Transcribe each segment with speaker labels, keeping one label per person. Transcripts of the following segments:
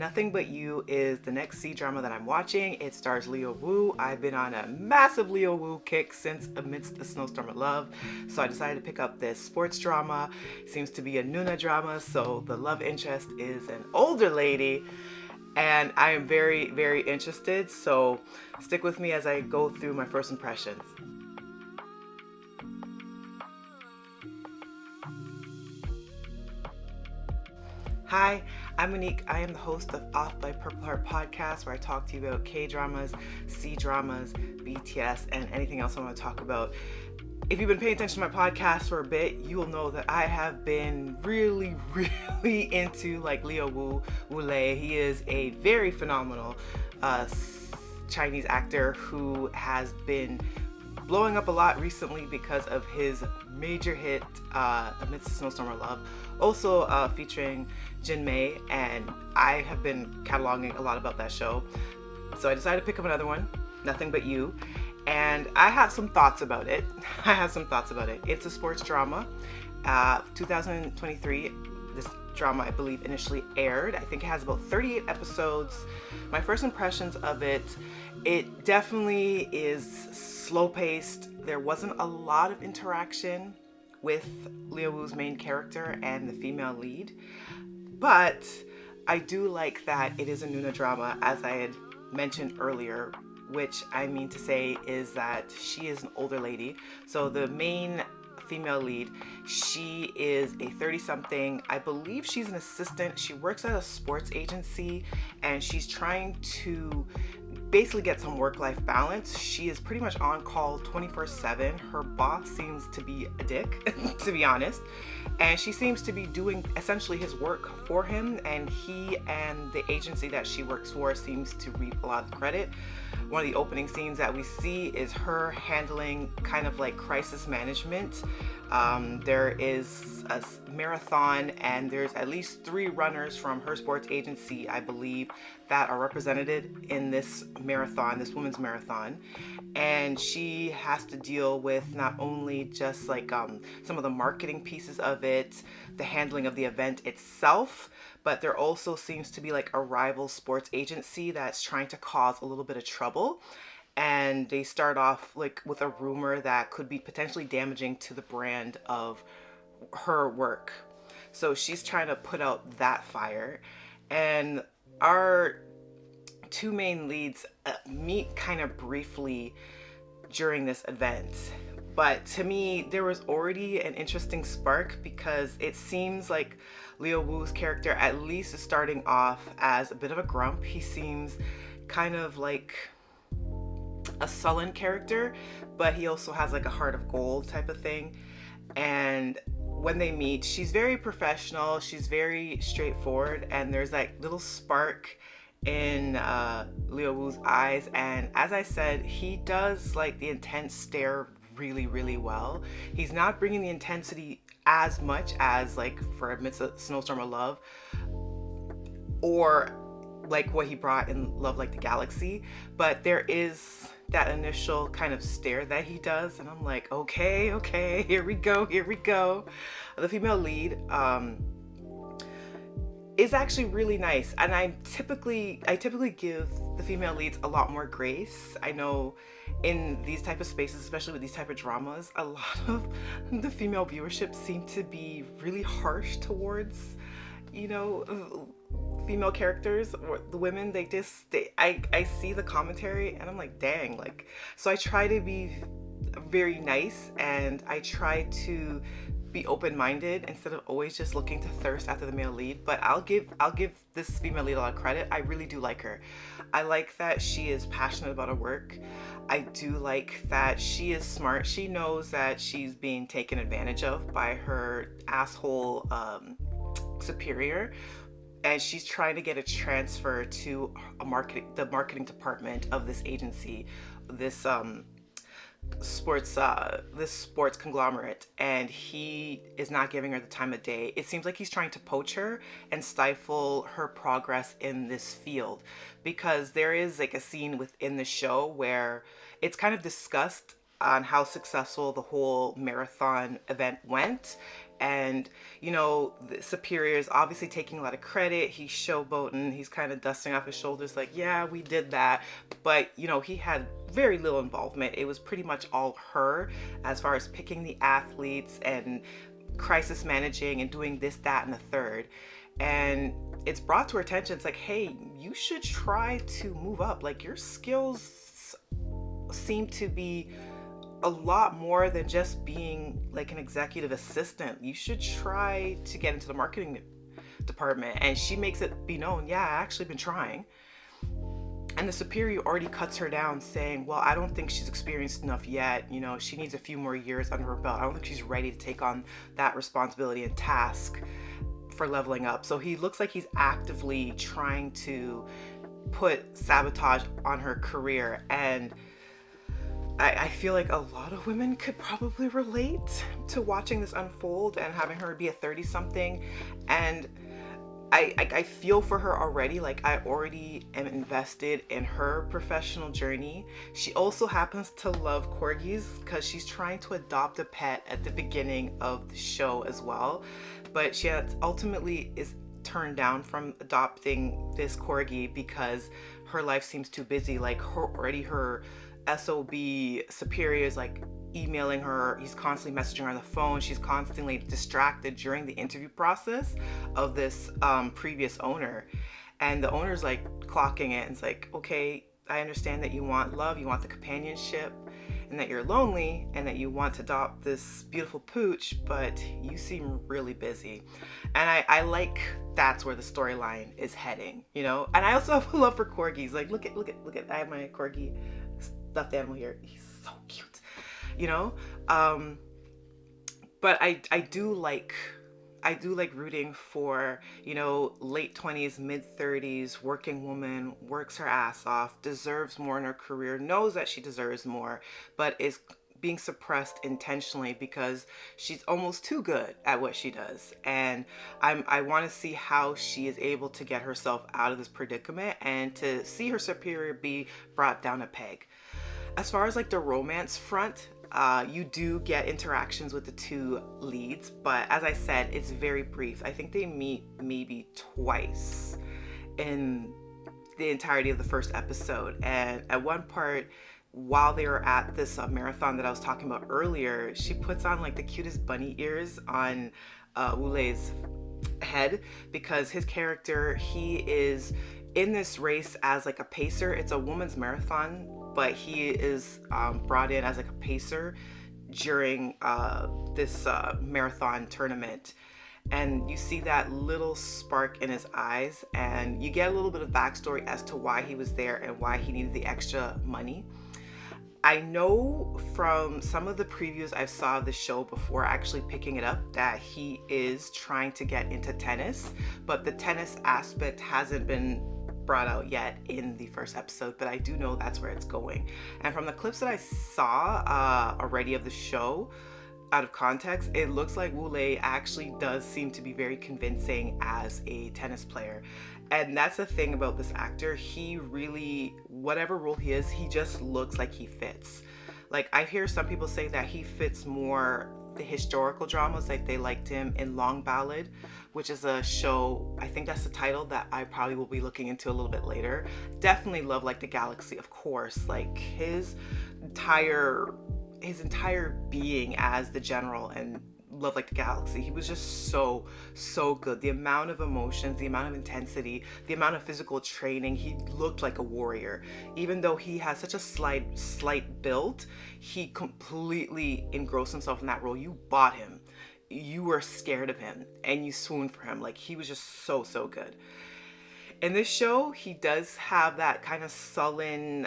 Speaker 1: Nothing But You is the next C-drama that I'm watching. It stars Leo Wu. I've been on a massive Leo Wu kick since Amidst a Snowstorm of Love, so I decided to pick up this sports drama. It seems to be a noona drama, so the love interest is an older lady, and I am very, very interested, so stick with me as I go through my first impressions. Hi, I'm Monique. I am the host of Off by Purple Heart podcast, where I talk to you about K-dramas, C-dramas, BTS, and anything else I want to talk about. If you've been paying attention to my podcast for a bit, you will know that I have been really, really into Leo Wu Lei. He is a very phenomenal Chinese actor who has been blowing up a lot recently because of his major hit Amidst a Snowstorm of Love, also featuring Jin Mei, and I have been cataloging a lot about that show. So I decided to pick up another one, Nothing But You, and I have some thoughts about it. It's a sports drama. 2023, this drama, I believe, initially aired. I think it has about 38 episodes. My first impressions of it definitely is slow-paced. There wasn't a lot of interaction with Leo Wu's main character and the female lead, but I do like that it is a noona drama, as I had mentioned earlier, which I mean to say is that she is an older lady. So the main female lead, she is a 30-something. I believe she's an assistant. She works at a sports agency, and she's trying to basically get some work-life balance. She is pretty much on call 24/7. Her boss seems to be a dick, to be honest, and she seems to be doing essentially his work for him, and he and the agency that she works for seems to reap a lot of the credit. One of the opening scenes that we see is her handling kind of like crisis management. There is a marathon, and there's at least 3 runners from her sports agency, I believe, that are represented in this marathon, this women's marathon. And she has to deal with not only just some of the marketing pieces of it, the handling of the event itself, but there also seems to be a rival sports agency that's trying to cause a little bit of trouble. And they start off with a rumor that could be potentially damaging to the brand of her work. So she's trying to put out that fire. And our 2 main leads meet kind of briefly during this event. But to me, there was already an interesting spark, because it seems like Leo Wu's character at least is starting off as a bit of a grump. He seems kind of like a sullen character, but he also has a heart of gold type of thing. And when they meet, she's very professional, she's very straightforward, and there's little spark in Leo Wu's eyes. And as I said, he does the intense stare really, really well. He's not bringing the intensity as much as for Amidst a Snowstorm of Love, or what he brought in Love Like the Galaxy, but there is that initial kind of stare that he does, and I'm like, okay, here we go. The female lead is actually really nice, and I typically give the female leads a lot more grace. I know in these type of spaces, especially with these type of dramas, a lot of the female viewership seem to be really harsh towards, female characters, or the women. I see the commentary, and I'm like, dang. So I try to be very nice, and I try to be open-minded instead of always just looking to thirst after the male lead. But I'll give this female lead a lot of credit. I really do like her. I like that she is passionate about her work. I do like that she is smart. She knows that she's being taken advantage of by her asshole superior, and she's trying to get a transfer to the marketing department of this agency, this sports conglomerate, and he is not giving her the time of day. It seems like he's trying to poach her and stifle her progress in this field, because there is a scene within the show where it's kind of discussed on how successful the whole marathon event went, And, you know, the superior is obviously taking a lot of credit. He's showboating. He's kind of dusting off his shoulders like, yeah, we did that. But, you know, he had very little involvement. It was pretty much all her as far as picking the athletes and crisis managing and doing this, that, and the third. And it's brought to her attention. It's like, hey, you should try to move up. Like, your skills seem to be a lot more than just being like an executive assistant. You should try to get into the marketing department. And she makes it be known, yeah, I actually been trying. And the superior already cuts her down, saying, well, I don't think she's experienced enough yet. You know, she needs a few more years under her belt. I don't think she's ready to take on that responsibility and task for leveling up. So he looks like he's actively trying to put sabotage on her career. And I feel like a lot of women could probably relate to watching this unfold and having her be a 30-something. And I feel for her already. Like, I already am invested in her professional journey. She also happens to love corgis because she's trying to adopt a pet at the beginning of the show as well. But she ultimately is turned down from adopting this corgi because her life seems too busy. Like, her SOB superior is like emailing her. He's constantly messaging her on the phone. She's constantly distracted during the interview process of this previous owner. And the owner's like clocking it. And it's like, okay, I understand that you want love, you want the companionship, and that you're lonely, and that you want to adopt this beautiful pooch, but you seem really busy. And I like that's where the storyline is heading, you know? And I also have a love for corgis. Like, look at, I have my corgi stuffed animal here. He's so cute, you know? But I do like rooting for, you know, late 20s, mid 30s, working woman, works her ass off, deserves more in her career, knows that she deserves more, but is being suppressed intentionally because she's almost too good at what she does. And I want to see how she is able to get herself out of this predicament and to see her superior be brought down a peg. As far as like the romance front, you do get interactions with the two leads, but as I said, it's very brief. I think they meet maybe twice in the entirety of the first episode. And at one part, while they were at this marathon that I was talking about earlier, she puts on like the cutest bunny ears on Wu Lei's head, because his character, he is in this race as like a pacer. It's a woman's marathon, but he is brought in as like a pacer during this marathon tournament. And you see that little spark in his eyes, and you get a little bit of backstory as to why he was there and why he needed the extra money. I know from some of the previews I saw of the show before actually picking it up that he is trying to get into tennis, but the tennis aspect hasn't been brought out yet in the first episode, but I do know that's where it's going. And from the clips that I saw already of the show, out of context, it looks like Wu Lei actually does seem to be very convincing as a tennis player. And that's the thing about this actor. He really, whatever role he is, he just looks like he fits. Like, I hear some people say that he fits more the historical dramas, like they liked him in Long Ballad, which is a show, I think that's the title, that I probably will be looking into a little bit later. Definitely love like the Galaxy, of course. Like his entire being as the general and Love Like the Galaxy, he was just so good. The amount of emotions, the amount of intensity, the amount of physical training, he looked like a warrior. Even though he has such a slight build, he completely engrossed himself in that role. You bought him, you were scared of him, and you swooned for him. Like, he was just so good. In this show, he does have that kind of sullen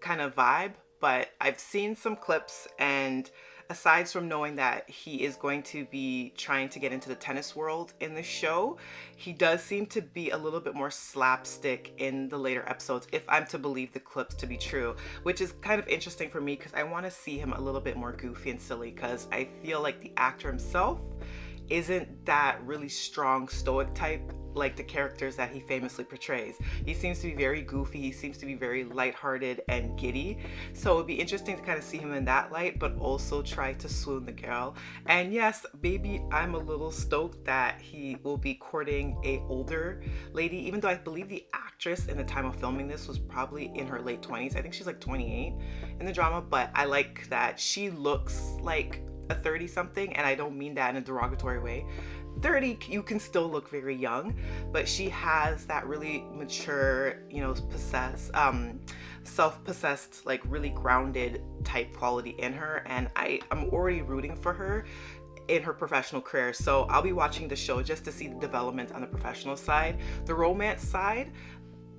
Speaker 1: kind of vibe, but I've seen some clips, and aside from knowing that he is going to be trying to get into the tennis world in the show, he does seem to be a little bit more slapstick in the later episodes, if I'm to believe the clips to be true, which is kind of interesting for me because I want to see him a little bit more goofy and silly, because I feel like the actor himself isn't that really strong stoic type like the characters that he famously portrays. He seems to be very goofy, he seems to be very lighthearted and giddy. So it'd be interesting to kind of see him in that light, but also try to swoon the girl. And yes, baby, I'm a little stoked that he will be courting a older lady, even though I believe the actress in the time of filming this was probably in her late 20s. I think she's like 28 in the drama, but I like that she looks like a 30 something, and I don't mean that in a derogatory way. 30, you can still look very young, but she has that really mature, self-possessed, like really grounded type quality in her, and I'm already rooting for her in her professional career. So I'll be watching the show just to see the development on the professional side. The romance side,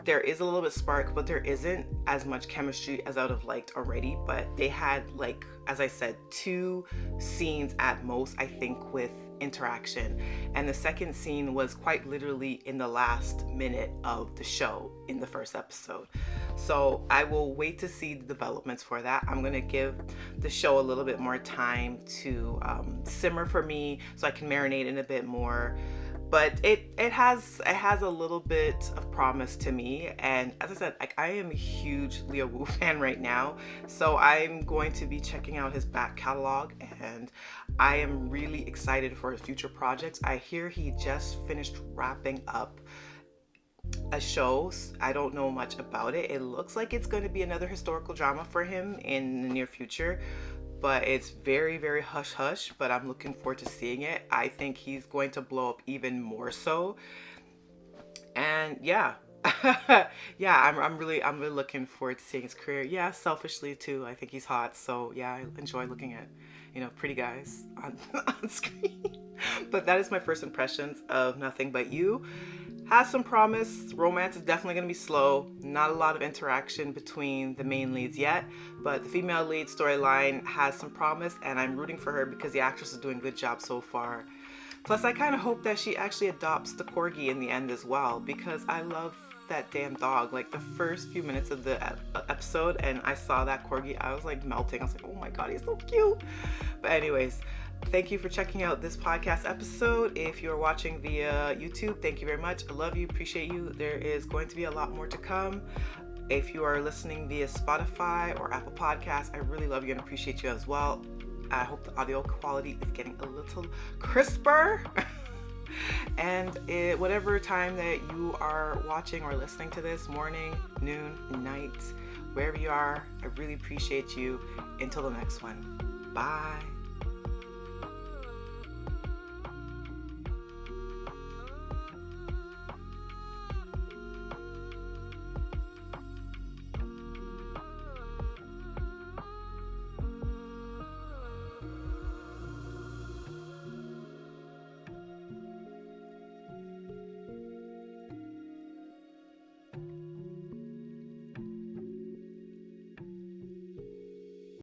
Speaker 1: there is a little bit spark, but there isn't as much chemistry as I would have liked already. But they had, like, as I said, 2 scenes at most, I think, with interaction. And the second scene was quite literally in the last minute of the show in the first episode. So I will wait to see the developments for that. I'm going to give the show a little bit more time to simmer for me so I can marinate in a bit more. But it has a little bit of promise to me, and as I said, like, I am a huge Leo Wu fan right now, so I'm going to be checking out his back catalog, and I am really excited for his future projects. I hear he just finished wrapping up a show. I don't know much about it. It looks like it's going to be another historical drama for him in the near future, but it's very, very hush hush, but I'm looking forward to seeing it. I think he's going to blow up even more so. And yeah, I'm really looking forward to seeing his career. Yeah, selfishly too, I think he's hot. So yeah, I enjoy looking at, pretty guys on screen. But that is my first impressions of Nothing But You. Has some promise. Romance is definitely going to be slow. Not a lot of interaction between the main leads yet, but the female lead storyline has some promise, and I'm rooting for her because the actress is doing a good job so far. Plus, I kind of hope that she actually adopts the Corgi in the end as well, because I love that damn dog. Like, the first few minutes of the episode and I saw that Corgi, I was like melting. I was like, oh my god, he's so cute. But anyways, thank you for checking out this podcast episode. If you're watching via YouTube, thank you very much. I love you, appreciate you. There is going to be a lot more to come. If you are listening via Spotify or Apple Podcasts, I really love you and appreciate you as well. I hope the audio quality is getting a little crisper. And whatever time that you are watching or listening to this, morning, noon, night, wherever you are, I really appreciate you. Until the next one. Bye.